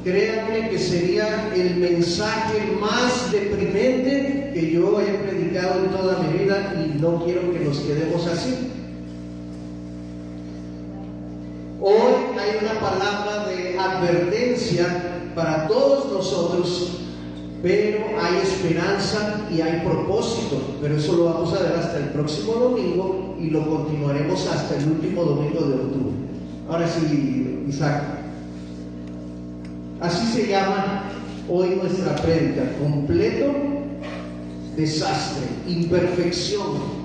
créanme que sería el mensaje más deprimente que yo he predicado en toda mi vida, y no quiero que nos quedemos así. Hoy hay una palabra de advertencia para todos nosotros, pero hay esperanza y hay propósito. Pero eso lo vamos a ver hasta el próximo domingo y lo continuaremos hasta el último domingo de octubre. Ahora sí, Isaac. Así se llama hoy nuestra prédica: completo desastre, imperfección.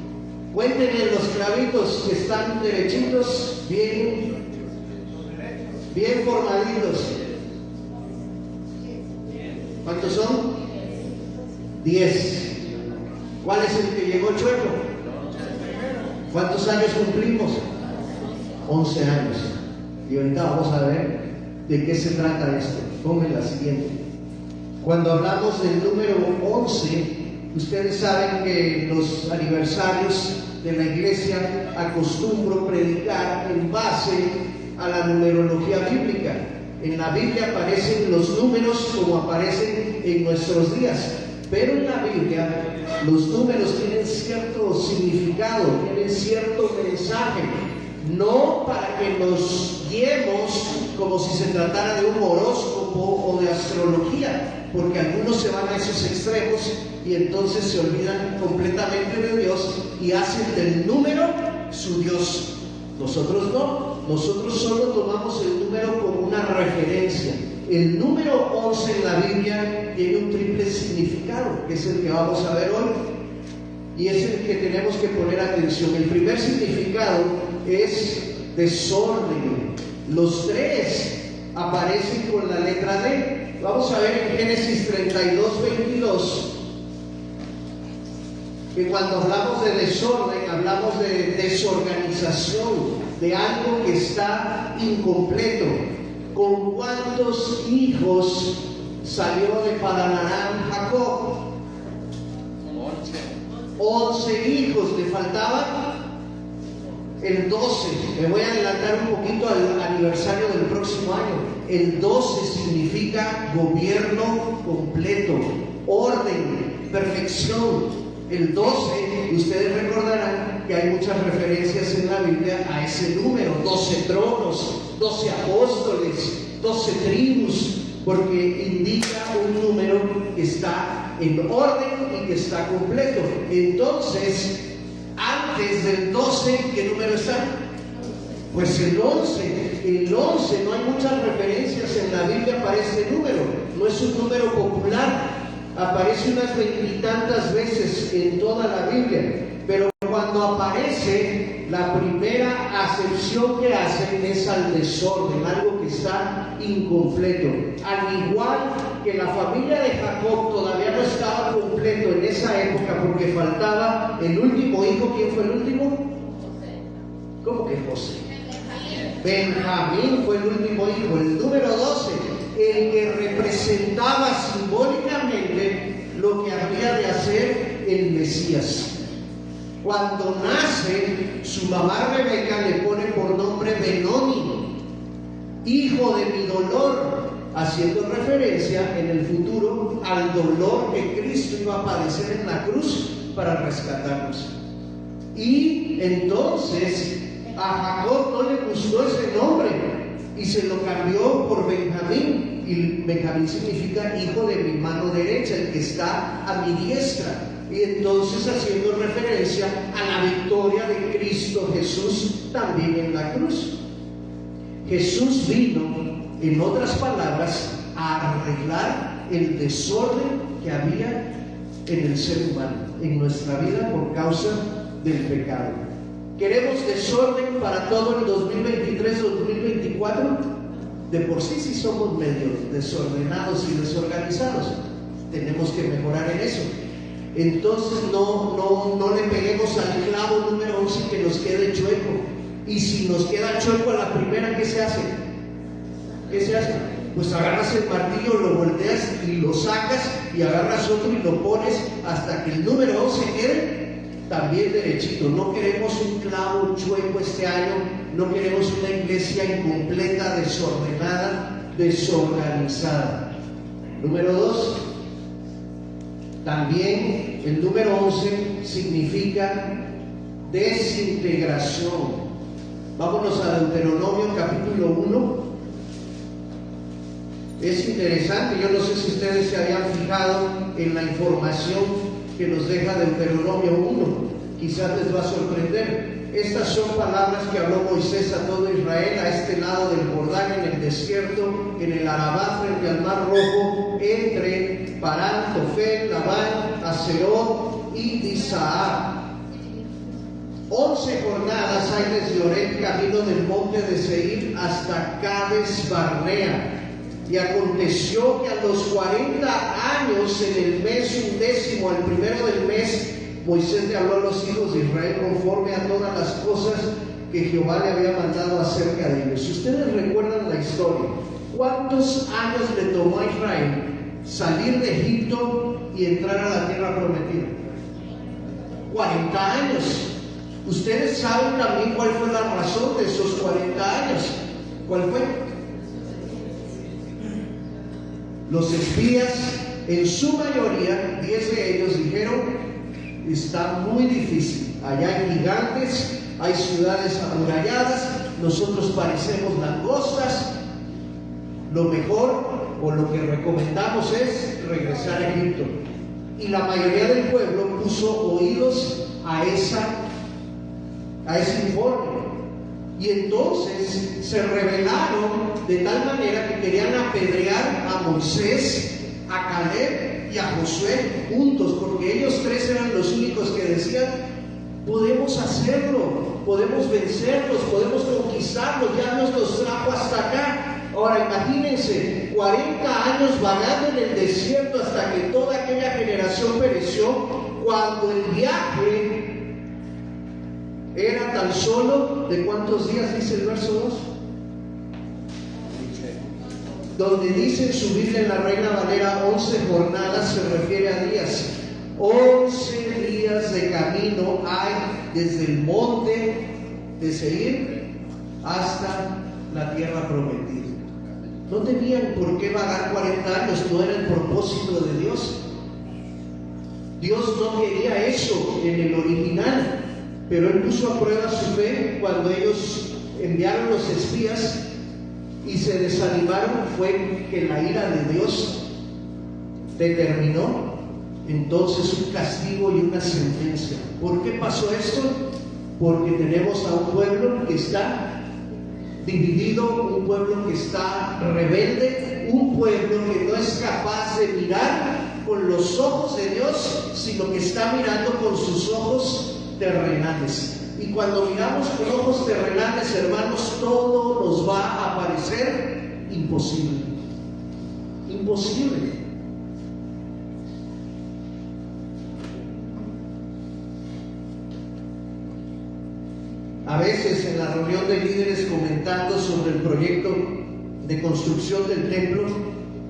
Cuéntenme los clavitos que están derechitos, bien formaditos. ¿Cuántos son? 10. ¿Cuál es el que llegó chueco? ¿Cuántos años cumplimos? 11 años. Y ahorita vamos a ver de qué se trata esto. Ponme la siguiente. Cuando hablamos del número 11, ustedes saben que en los aniversarios de la iglesia acostumbro predicar en base a la numerología bíblica. En la Biblia aparecen los números como aparecen en nuestros días, pero en la Biblia los números tienen cierto significado, tienen cierto mensaje, no para que nos guiemos como si se tratara de un horóscopo o de astrología, porque algunos se van a esos extremos y entonces se olvidan completamente de Dios y hacen del número su Dios. Nosotros no, nosotros solo tomamos el número como una referencia. El número 11 en la Biblia tiene un triple significado, que es el que vamos a ver hoy, y es el que tenemos que poner atención. El primer significado es desorden. Los 3 aparecen con la letra D. Vamos a ver en Génesis 32:22 que cuando hablamos de desorden, hablamos de desorganización, de algo que está incompleto. ¿Con cuántos hijos salió de Padanarán Jacob? 11 hijos. Le faltaban el 12. Me voy a adelantar un poquito al aniversario del próximo año. El 12 significa gobierno completo, orden, perfección. El 12, ustedes recordarán que hay muchas referencias en la Biblia a ese número: 12 tronos, 12 apóstoles, 12 tribus, porque indica un número que está en orden y que está completo. Entonces, antes del 12, ¿qué número está? Pues el 11. El 11, no hay muchas referencias en la Biblia para este número. No es un número popular. Aparece unas 20 y tantas veces en toda la Biblia, pero cuando aparece, la primera acepción que hacen es al desorden, algo que está incompleto. Al igual que la familia de Jacob todavía no estaba completo en esa época porque faltaba el último hijo. ¿Quién fue el último? ¿Cómo que José? Benjamín fue el último hijo, el número 12, el que representaba simbólicamente lo que había de hacer el Mesías. Cuando nace, su mamá Rebeca le pone por nombre Benoni, hijo de mi dolor, haciendo referencia en el futuro al dolor que Cristo iba a padecer en la cruz para rescatarnos. Y entonces a Jacob no le gustó ese nombre y se lo cambió por Benjamín, y Benjamín significa hijo de mi mano derecha, el que está a mi diestra, y entonces haciendo referencia a la victoria de Cristo Jesús también en la cruz. Jesús vino, en otras palabras, a arreglar el desorden que había en el ser humano, en nuestra vida por causa del pecado. ¿Queremos desorden para todo el 2023-2024? De por sí somos medio desordenados y desorganizados. Tenemos que mejorar en eso. Entonces no le peguemos al clavo número 11 que nos quede chueco. Y si nos queda chueco a la primera, ¿qué se hace? ¿Qué se hace? Pues agarras el martillo, lo volteas y lo sacas, y agarras otro y lo pones hasta que el número 11 quede también derechito. No queremos un clavo chueco este año, no queremos una iglesia incompleta, desordenada. desorganizada. Número 2, también el número 11 significa desintegración. Vámonos a Deuteronomio capítulo 1. Es interesante, yo no sé si ustedes se habían fijado en la información que nos deja Deuteronomio 1. Quizás les va a sorprender. Estas son palabras que habló Moisés a todo Israel a este lado del Jordán, en el desierto, en el Arabá, frente al Mar Rojo, entre Parán, Tofel, Labán, Aserot y Disahar. 11 jornadas hay desde Oreb, camino del monte de Seir, hasta Cades Barnea. Y aconteció que a los 40 años, en el mes 11, al primero del mes, Moisés le habló a los hijos de Israel conforme a todas las cosas que Jehová le había mandado acerca de ellos. Si ustedes recuerdan la historia, ¿cuántos años le tomó a Israel salir de Egipto y entrar a la tierra prometida? 40 años. Ustedes saben también cuál fue la razón de esos 40 años. ¿Cuál fue? Los espías, en su mayoría, 10 de ellos dijeron: está muy difícil, allá hay gigantes, hay ciudades amuralladas, nosotros parecemos langostas, lo mejor o lo que recomendamos es regresar a Egipto. Y la mayoría del pueblo puso oídos a ese informe. Y entonces se rebelaron de tal manera que querían apedrear a Moisés, a Caleb y a Josué juntos, porque ellos tres eran los únicos que decían: podemos hacerlo, podemos vencerlos, podemos conquistarlos, ya nos los trajo hasta acá. Ahora imagínense, 40 años vagando en el desierto hasta que toda aquella generación pereció, cuando el viaje era tan solo, ¿de cuántos días dice el verso 2? Donde dice en su Biblia, en la Reina Valera, 11 jornadas, se refiere a días. 11 días de camino hay desde el monte de Seir hasta la tierra prometida. No tenían por qué vagar 40 años, no era el propósito de Dios. Dios no quería eso en el original, pero Él puso a prueba su fe cuando ellos enviaron los espías y se desanimaron. Fue que la ira de Dios determinó entonces un castigo y una sentencia. ¿Por qué pasó esto? Porque tenemos a un pueblo que está dividido, un pueblo que está rebelde, un pueblo que no es capaz de mirar con los ojos de Dios, sino que está mirando con sus ojos terrenales. Y cuando miramos con ojos terrenales, hermanos, todo nos va a parecer imposible. Imposible. A veces en la reunión de líderes, comentando sobre el proyecto de construcción del templo,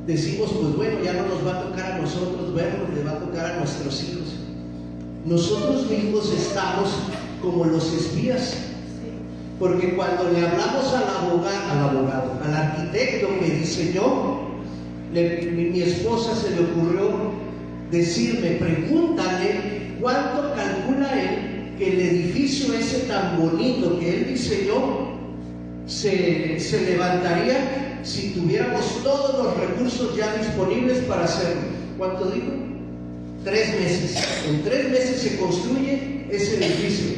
decimos: pues bueno, ya no nos va a tocar a nosotros verlo, le va a tocar a nuestros hijos. Nosotros mismos estamos como los espías, porque cuando le hablamos al arquitecto que diseñó, mi esposa se le ocurrió decirme: pregúntale cuánto calcula él que el edificio ese tan bonito que él diseñó se levantaría si tuviéramos todos los recursos ya disponibles para hacerlo. ¿Cuánto dijo? 3 meses. En 3 meses se construye ese edificio.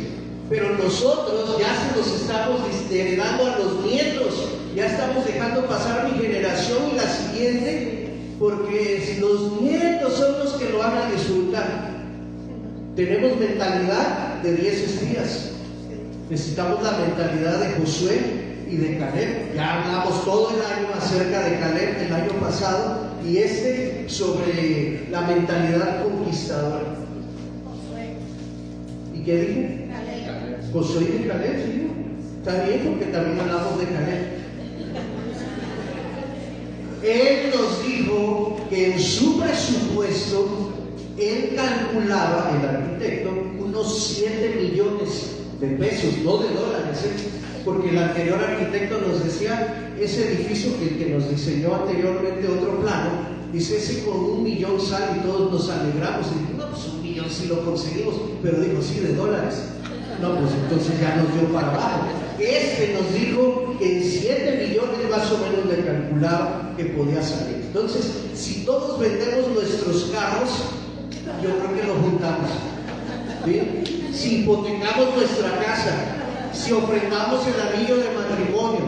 Pero nosotros ya se los estamos heredando a los nietos, ya estamos dejando pasar mi generación y la siguiente, porque los nietos son los que lo van a disfrutar. Tenemos mentalidad de 10 espías, necesitamos la mentalidad de Josué y de Caleb. Ya hablamos todo el año acerca de Caleb el año pasado, y sobre la mentalidad conquistadora. ¿Y qué dije? Josué y Caleb, ¿sí? Está bien, porque también hablamos de Caleb. Él nos dijo que en su presupuesto él calculaba, el arquitecto, unos 7 millones de pesos, no de dólares, porque el anterior arquitecto nos decía, ese edificio que el que nos diseñó anteriormente otro plano, dice, ese con $1,000,000 sale y todos nos alegramos. Y dijo, no, pues $1,000,000 sí lo conseguimos, pero dijo, sí, de dólares. No, pues entonces ya nos dio para abajo. Este nos dijo que en 7 millones más o menos le calculaba que podía salir. Entonces, si todos vendemos nuestros carros, yo creo que lo juntamos. ¿Sí? Si hipotecamos nuestra casa, si ofrendamos el anillo de matrimonio,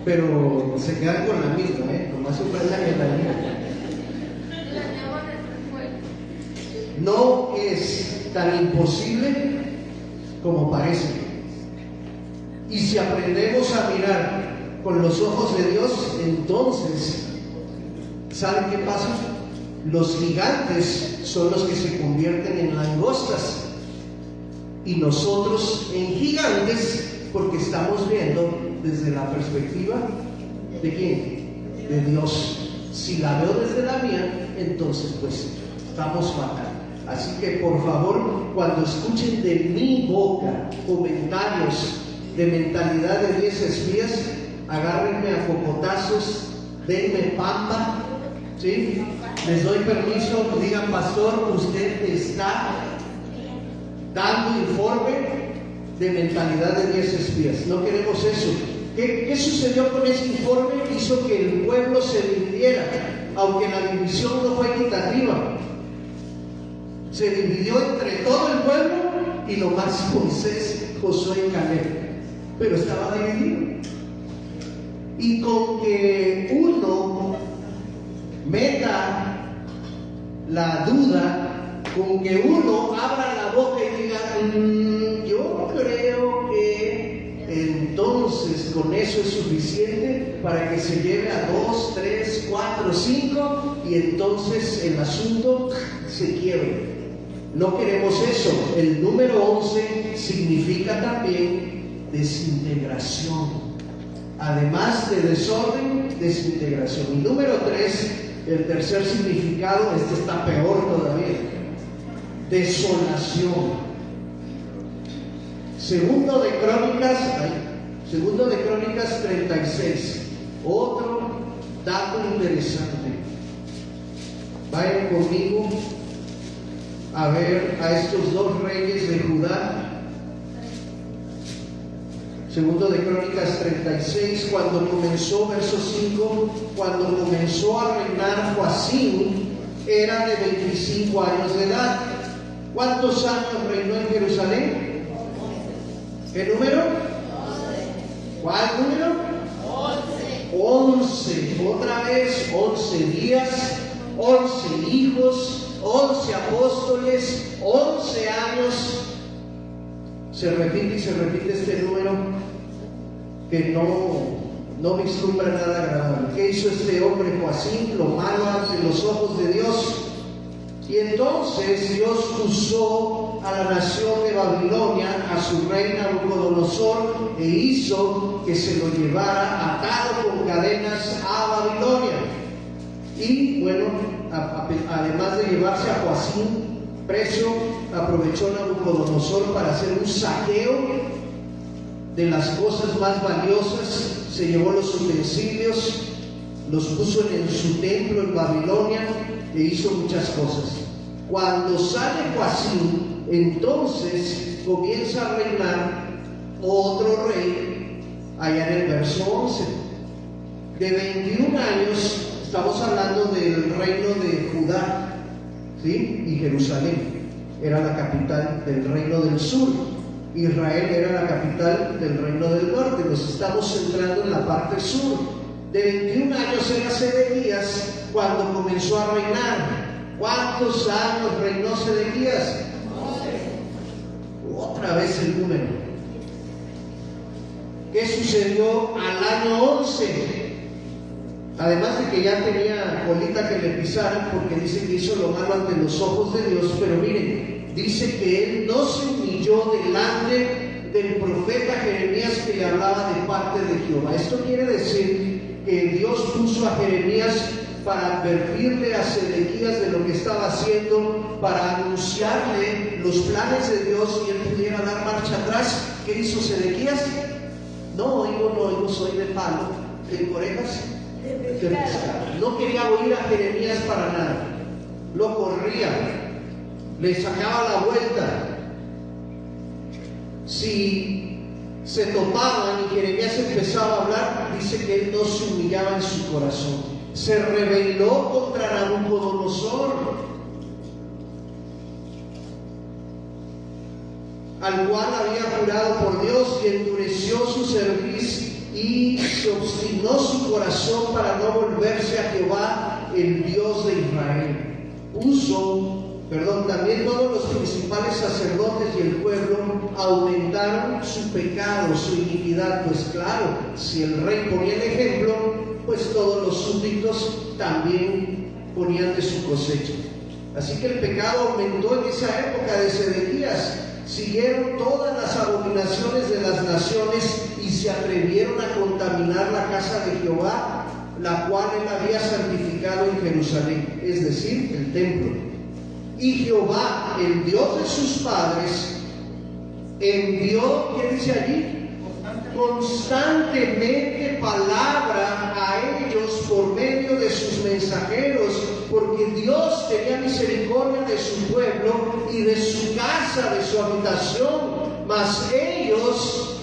pero se quedan con la misma, nomás ofrendan el anillo. No es tan imposible como parece. Y si aprendemos a mirar con los ojos de Dios, entonces, ¿saben qué pasa? Los gigantes son los que se convierten en langostas y nosotros en gigantes, porque estamos viendo desde la perspectiva ¿de quién? De Dios. Si la veo desde la mía, entonces pues estamos fatal. Así que por favor, cuando escuchen de mi boca comentarios de mentalidad de 10 espías, agárrenme a cocotazos, denme pampa, ¿sí? Les doy permiso, digan, pastor, usted está dando informe de mentalidad de 10 espías. No queremos eso. ¿Qué sucedió con ese informe? Hizo que el pueblo se dividiera, aunque la división no fue equitativa. Se dividió entre todo el pueblo y lo más Moisés, Josué y Caleb. Pero estaba dividido. Y con que uno meta la duda, con que uno abra la boca y diga, yo creo que entonces con eso es suficiente para que se lleve a 2, 3, 4, 5 y entonces el asunto se quiebre. No queremos eso. El número 11 significa también desintegración. Además de desorden, desintegración. Y número 3, el tercer significado, este está peor todavía, desolación. Segundo de Crónicas 36, otro dato interesante. Vayan conmigo a ver a estos dos reyes de Judá. Segundo de Crónicas 36, cuando comenzó, verso 5, cuando comenzó a reinar Joacim, era de 25 años de edad. ¿Cuántos años reinó en Jerusalén? ¿Qué número? 11. ¿Cuál número? 11. Otra vez, 11 días, 11 hijos, 11 apóstoles, 11 años. Se repite y se repite este número que no vislumbra nada agradable. ¿Qué hizo este hombre Joacim? Lo malo ante los ojos de Dios. Y entonces Dios usó a la nación de Babilonia, a su rey Nabucodonosor, e hizo que se lo llevara atado con cadenas a Babilonia. Y bueno, además de llevarse a Joacim preso, aprovechó Nabucodonosor para hacer un saqueo de las cosas más valiosas. Se llevó los utensilios, los puso en su templo en Babilonia e hizo muchas cosas. Cuando sale Joacim, entonces comienza a reinar otro rey, allá en el verso 11. De 21 años, estamos hablando del reino de Judá, ¿sí? Y Jerusalén era la capital del reino del sur. Israel era la capital del reino del norte. Nos estamos centrando en la parte sur. De 21 años era Sedequías cuando comenzó a reinar. ¿Cuántos años reinó Sedequías? 11. Otra vez el número. ¿Qué sucedió al año 11? Además de que ya tenía colita que le pisaran, porque dice que hizo lo malo ante los ojos de Dios, pero miren, dice que él no se humilló delante del profeta Jeremías que le hablaba de parte de Jehová. Esto quiere decir que Dios puso a Jeremías para advertirle a Sedequías de lo que estaba haciendo, para anunciarle los planes de Dios y él pudiera dar marcha atrás. ¿Qué hizo Sedequías? No oigo, soy de palo. ¿Tengo orejas? De pescado. No quería oír a Jeremías para nada. Lo corría, le sacaba la vuelta. Si se topaban y Jeremías empezaba a hablar, dice que él no se humillaba en su corazón. Se rebeló contra Nabucodonosor, al cual había jurado por Dios, y endureció su cerviz y se obstinó su corazón para no volverse a Jehová, el Dios de Israel. También todos los principales sacerdotes y el pueblo aumentaron su pecado, su iniquidad. Pues claro, si el rey ponía el ejemplo, pues todos los súbditos también ponían de su cosecha. Así que el pecado aumentó en esa época de Sedequías. Siguieron todas las abominaciones de las naciones y se atrevieron a contaminar la casa de Jehová, la cual él había santificado en Jerusalén, es decir, el templo. Y Jehová, el Dios de sus padres, envió, ¿qué dice allí? Constantemente palabra a ellos por medio de sus mensajeros, porque Dios tenía misericordia de su pueblo y de su casa, de su habitación, mas ellos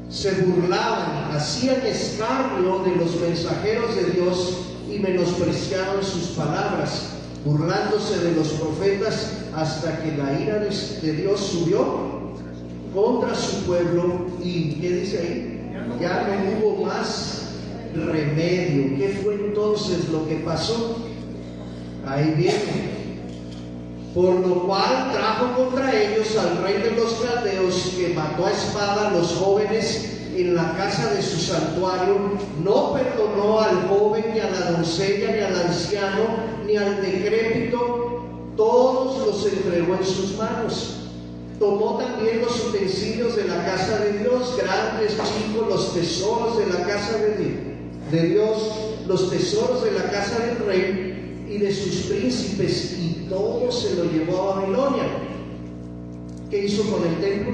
se burlaban, hacían escarnio de los mensajeros de Dios y menospreciaban sus palabras, burlándose de los profetas, hasta que la ira de Dios subió contra su pueblo. ¿Y qué dice ahí? Ya no hubo más remedio. ¿Qué fue entonces lo que pasó? Ahí viene. Por lo cual trajo contra ellos al rey de los caldeos, que mató a espada a los jóvenes en la casa de su santuario. No perdonó al joven, ni a la doncella, ni al anciano, ni al decrépito. Todos los entregó en sus manos. Tomó también los utensilios de la casa de Dios, grandes, chicos, los tesoros de la casa de Dios, los tesoros de la casa del rey y de sus príncipes, y todo se lo llevó a Babilonia. ¿Qué hizo con el templo?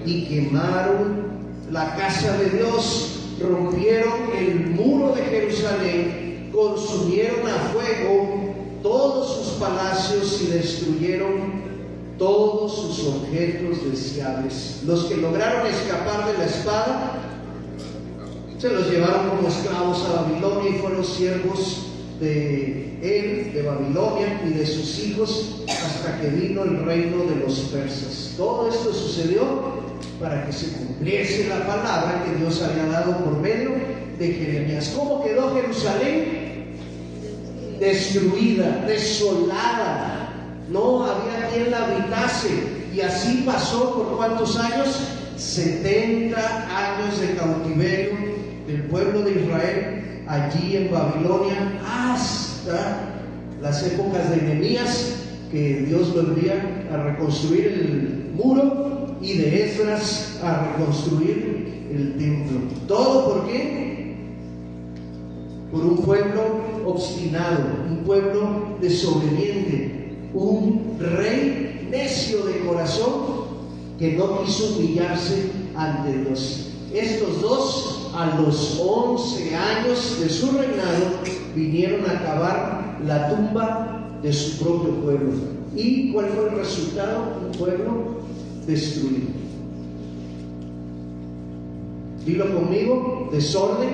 Y quemaron la casa de Dios, rompieron el muro de Jerusalén, consumieron a fuego todos sus palacios y destruyeron todos sus objetos deseables. Los que lograron escapar de la espada se los llevaron como esclavos a Babilonia y fueron siervos de él, de Babilonia y de sus hijos, hasta que vino el reino de los persas. Todo esto sucedió para que se cumpliese la palabra que Dios había dado por medio de Jeremías. ¿Cómo quedó Jerusalén? Destruida, desolada. No había quien la habitase. Y así pasó por ¿cuántos años? 70 años de cautiverio del pueblo de Israel allí en Babilonia, hasta las épocas de Nehemías, que Dios lo envía a reconstruir el muro, y de Esdras a reconstruir el templo. ¿Todo por qué? Por un pueblo obstinado, un pueblo desobediente, un rey necio de corazón que no quiso humillarse ante Dios. Estos dos, a los 11 años de su reinado, vinieron a cavar la tumba de su propio pueblo. ¿Y cuál fue el resultado? Un pueblo destruido. Dilo conmigo: desorden,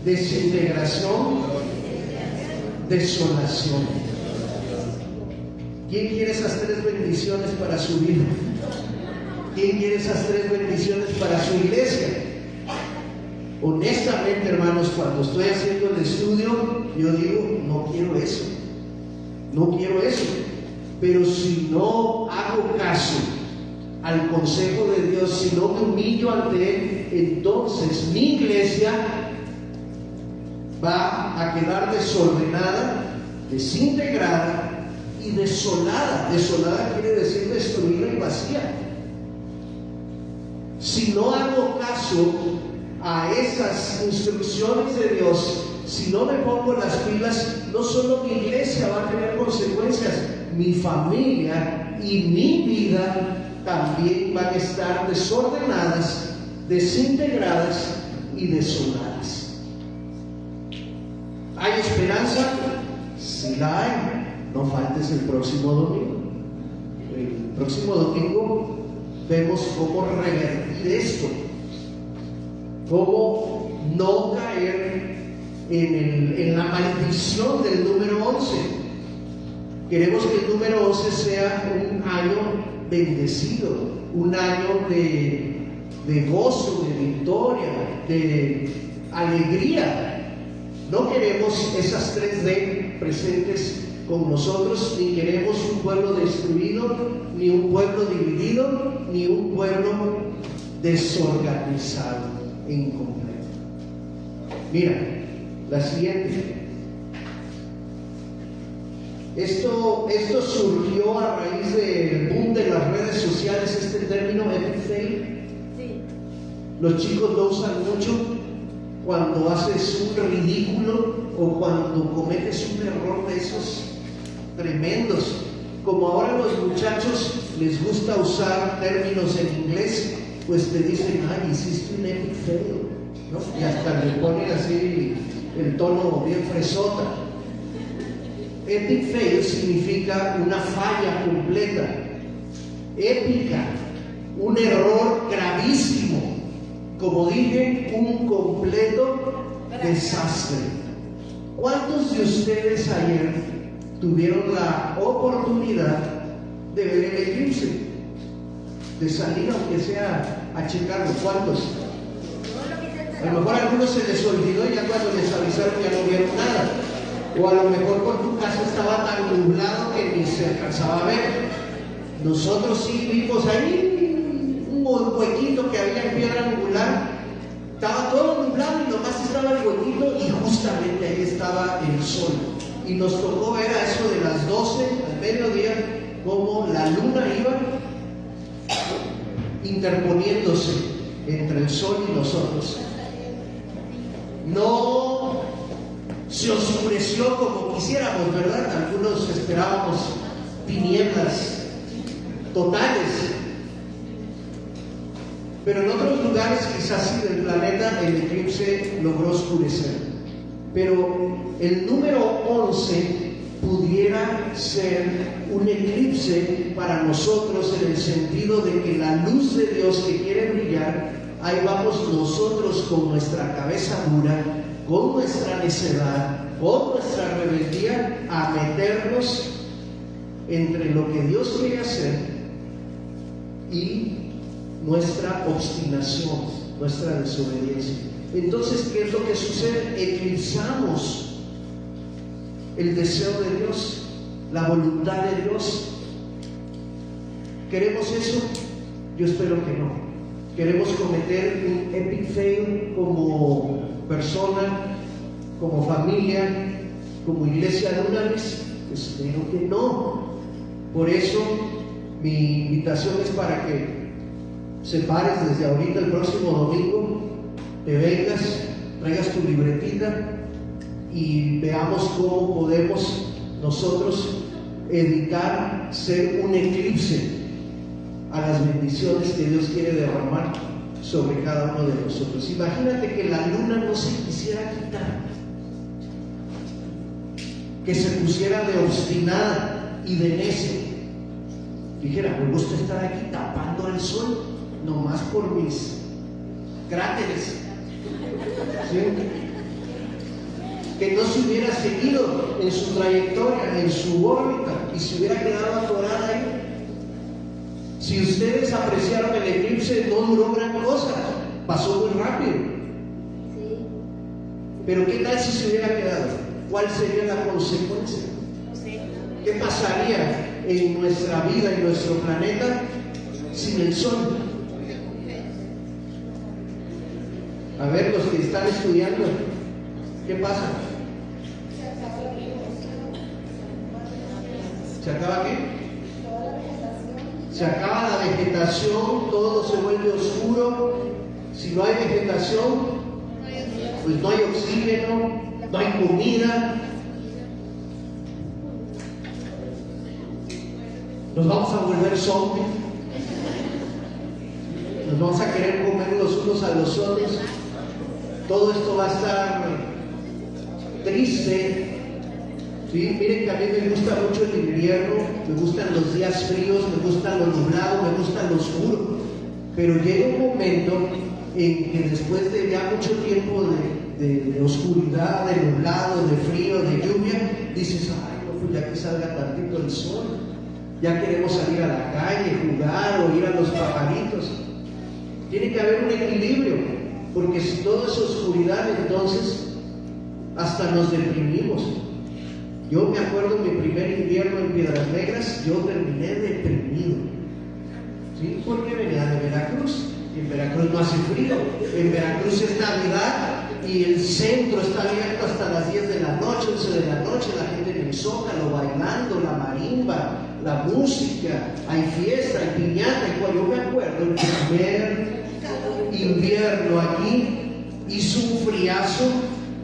desintegración, desolación. ¿Quién quiere esas 3 bendiciones para su vida? ¿Quién quiere esas 3 bendiciones para su iglesia? Honestamente, hermanos, cuando estoy haciendo el estudio, yo digo, no quiero eso. No quiero eso. Pero si no hago caso al consejo de Dios, si no me humillo ante Él, entonces mi iglesia va a quedar desordenada, desintegrada y desolada. Desolada quiere decir destruida y vacía. Si no hago caso a esas instrucciones de Dios, si no me pongo las pilas, no solo mi iglesia va a tener consecuencias, mi familia y mi vida también van a estar desordenadas, desintegradas y desoladas. ¿Hay esperanza? Sí la hay. No faltes el próximo domingo. El próximo domingo vemos cómo revertir esto, cómo no caer en la maldición del número 11. Queremos que el número 11 sea un año bendecido, un año de gozo, de victoria, de alegría. No queremos esas 3D presentes con nosotros, ni queremos un pueblo destruido, ni un pueblo dividido, ni un pueblo desorganizado e incompleto. Mira, la siguiente. Esto surgió a raíz del boom de las redes sociales, este término epic fail. Sí. Los chicos lo usan mucho cuando haces un ridículo o cuando cometes un error de esos tremendos. Como ahora los muchachos les gusta usar términos en inglés, pues te dicen, ay, hiciste un epic fail, ¿no? Y hasta le ponen así el tono bien fresota. Epic fail significa una falla completa, épica, un error gravísimo, como dije, un completo desastre. ¿Cuántos de ustedes ayer tuvieron la oportunidad de ver el eclipse? De salir, aunque sea a checarlo. ¿Cuántos? A lo mejor a algunos se les olvidó y ya cuando les avisaron ya no vieron nada. O a lo mejor por tu casa estaba tan nublado que ni se alcanzaba a ver. Nosotros sí vimos ahí un huequito que había en piedra angular. Estaba todo nublado y nomás estaba el huequito y justamente ahí estaba el sol. Y nos tocó ver a eso de las 12 al mediodía cómo la luna iba interponiéndose entre el sol y nosotros. No se oscureció como quisiéramos, ¿verdad? Algunos esperábamos tinieblas totales, pero en otros lugares, quizás sí del planeta, el eclipse logró oscurecer. Pero el número 11 pudiera ser un eclipse para nosotros, en el sentido de que la luz de Dios que quiere brillar, ahí vamos nosotros con nuestra cabeza dura, con nuestra necedad, con nuestra rebeldía, a meternos entre lo que Dios quiere hacer y nuestra obstinación, nuestra desobediencia. Entonces, ¿qué es lo que sucede? Eclipsamos el deseo de Dios, la voluntad de Dios. ¿Queremos eso? Yo espero que no. ¿Queremos cometer un epic fail como persona, como familia, como iglesia de una vez? Espero que no. Por eso mi invitación es para que separes desde ahorita el próximo domingo, te vengas, traigas tu libretita y veamos cómo podemos nosotros evitar ser un eclipse a las bendiciones que Dios quiere derramar sobre cada uno de nosotros. Imagínate que la luna no se quisiera quitar, que se pusiera de obstinada y de necia, dijera, me gusta estar aquí tapando al sol nomás por mis cráteres, ¿sí? Que no se hubiera seguido en su trayectoria, en su órbita, y se hubiera quedado atorada ahí. Si ustedes apreciaron el eclipse, no duró gran cosa, pasó muy rápido. Pero ¿qué tal si se hubiera quedado? ¿Cuál sería la consecuencia? ¿Qué pasaría en nuestra vida, en nuestro planeta, sin el sol? A ver, los que están estudiando, ¿qué pasa? ¿Se acaba qué? Se acaba la vegetación, todo se vuelve oscuro, Si no hay vegetación, pues no hay oxígeno, no hay comida. Nos vamos a volver zombies. Nos vamos a querer comer los unos a los otros. Todo esto va a estar triste. ¿Sí? Miren que a mí me gusta mucho el invierno, me gustan los días fríos, me gusta lo nublado, me gusta lo oscuro. Pero llega un momento en que después de ya mucho tiempo de oscuridad, de nublado, de frío, de lluvia, dices, ay, no, pues ya que salga tantito el sol, ya queremos salir a la calle, jugar o ir a los pajaritos. Tiene que haber un equilibrio, porque si todo es oscuridad, entonces hasta nos deprimimos. Yo me acuerdo mi primer invierno en Piedras Negras, yo terminé deprimido. ¿Sí? Porque venía de Veracruz. En Veracruz no hace frío. En Veracruz es Navidad y el centro está abierto hasta las 10 de la noche, 11 de la noche, la gente en el Zócalo bailando, la marimba, la música, hay fiesta, hay piñata. Y cuando yo me acuerdo, el primer invierno aquí hizo un friazo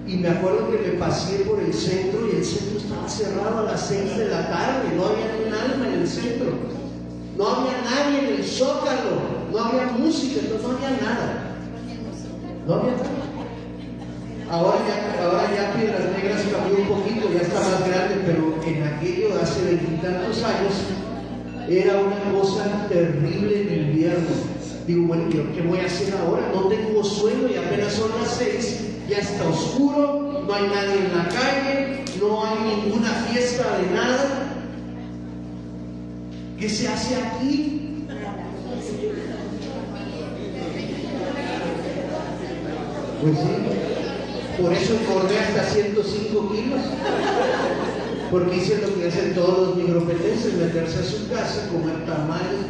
y me acuerdo que me pasé por el centro y el centro estaba cerrado a las 6 de la tarde, no había ni un alma en el centro, no había nadie en el Zócalo, no había música, no había nada, no había nada. Ahora ya Piedras Negras cambió un poquito, ya está más grande, pero en aquello de hace 20 y tantos años era una cosa terrible en invierno. Digo, bueno, ¿qué voy a hacer ahora? No tengo sueño y apenas son las 6, ya está oscuro, no hay nadie en la calle, no hay ninguna fiesta de nada. ¿Qué se hace aquí? Pues sí, por eso engordé hasta 105 kilos, porque hice lo que hacen todos los nigropetenses, meterse a su casa, comer tamales,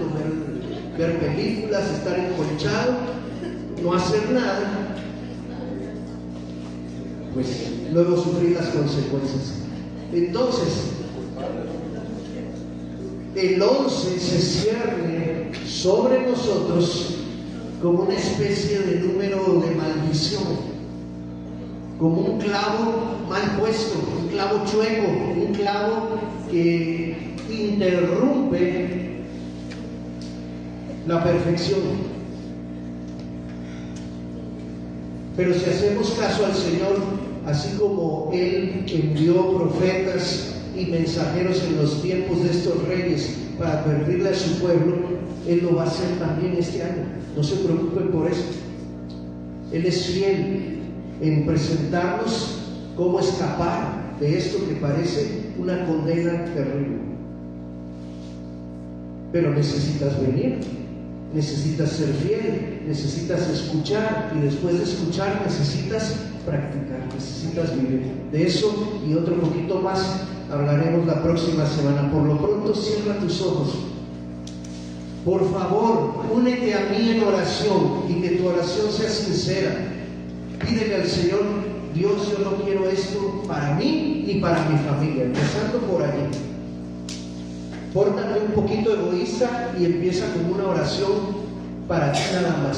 ver películas, estar encolchado, no hacer nada, pues luego sufrir las consecuencias. Entonces, el 11 se cierne sobre nosotros como una especie de número de maldición, como un clavo mal puesto, un clavo chueco, un clavo que interrumpe la perfección. Pero si hacemos caso al Señor, así como Él envió profetas y mensajeros en los tiempos de estos reyes para advertirle a su pueblo, Él lo va a hacer también este año. No se preocupen por eso. Él es fiel en presentarnos cómo escapar de esto que parece una condena terrible. Pero necesitas venir, necesitas ser fiel, necesitas escuchar, y después de escuchar necesitas practicar, necesitas vivir. De eso y otro poquito más hablaremos la próxima semana. Por lo pronto, cierra tus ojos. Por favor, únete a mí en oración, y que tu oración sea sincera. Pídele al Señor: Dios, yo no quiero esto para mí ni para mi familia, empezando por allí. Pórtate un poquito egoísta y empieza con una oración para ti nada más.